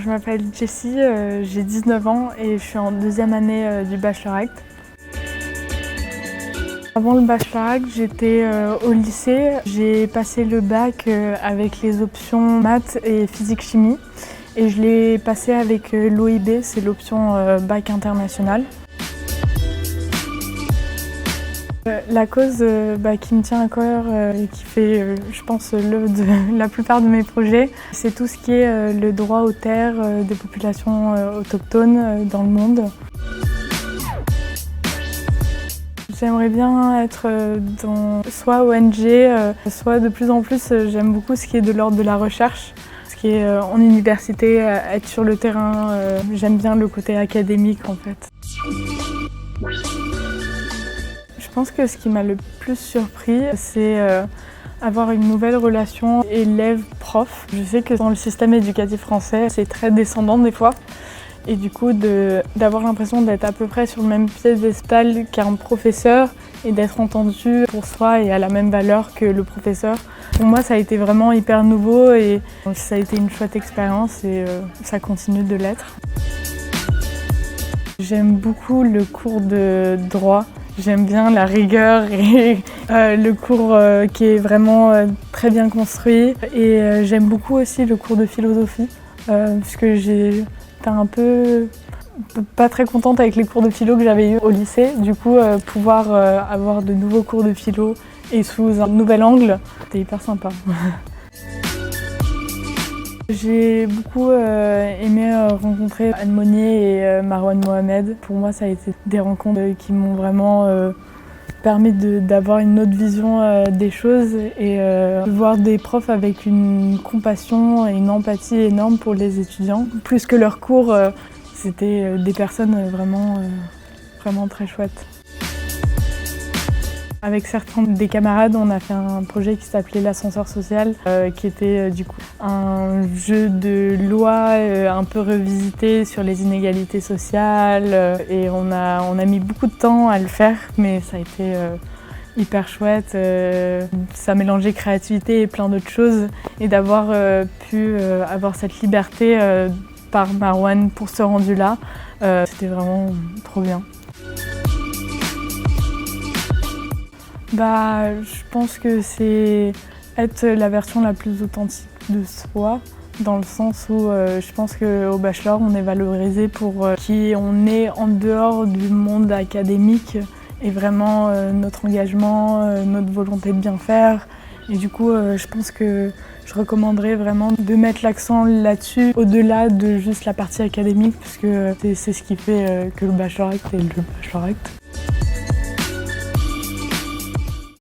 Je m'appelle Jessie, j'ai 19 ans et je suis en deuxième année du Bachelor Act. Avant le Bachelor Act, j'étais au lycée. J'ai passé le bac avec les options maths et physique-chimie et je l'ai passé avec l'OIB, c'est l'option bac international. La cause qui me tient à cœur et qui fait, je pense, l'œuvre de la plupart de mes projets, c'est tout ce qui est le droit aux terres des populations autochtones dans le monde. J'aimerais bien être dans soit ONG, soit de plus en plus, j'aime beaucoup ce qui est de l'ordre de la recherche, ce qui est en université, être sur le terrain. J'aime bien le côté académique en fait. Je pense que ce qui m'a le plus surpris, c'est avoir une nouvelle relation élève-prof. Je sais que dans le système éducatif français, c'est très descendant des fois. Et du coup, d'avoir l'impression d'être à peu près sur le même piédestal qu'un professeur et d'être entendu pour soi et à la même valeur que le professeur. Pour moi, ça a été vraiment hyper nouveau et ça a été une chouette expérience et ça continue de l'être. J'aime beaucoup le cours de droit. J'aime bien la rigueur et le cours qui est vraiment très bien construit. Et j'aime beaucoup aussi le cours de philosophie, puisque j'étais un peu pas très contente avec les cours de philo que j'avais eu au lycée. Du coup, pouvoir avoir de nouveaux cours de philo et sous un nouvel angle, c'était hyper sympa. J'ai beaucoup aimé rencontrer Anne Monnier et Marwan Mohamed. Pour moi, ça a été des rencontres qui m'ont vraiment permis d'avoir une autre vision des choses et de voir des profs avec une compassion et une empathie énorme pour les étudiants. Plus que leurs cours, c'était des personnes vraiment très chouettes. Avec certains des camarades, on a fait un projet qui s'appelait l'ascenseur social, qui était du coup un jeu de loi un peu revisité sur les inégalités sociales. Et on a mis beaucoup de temps à le faire, mais ça a été hyper chouette. Ça mélangeait créativité et plein d'autres choses. Et d'avoir pu avoir cette liberté par Marwan pour ce rendu-là, c'était vraiment trop bien. Je pense que c'est être la version la plus authentique de soi, dans le sens où je pense qu'au bachelor, on est valorisé pour qui on est en dehors du monde académique et vraiment notre engagement, notre volonté de bien faire. Et du coup, je pense que je recommanderais vraiment de mettre l'accent là-dessus, au-delà de juste la partie académique, parce que c'est ce qui fait que le Bachelor Act est le Bachelor Act.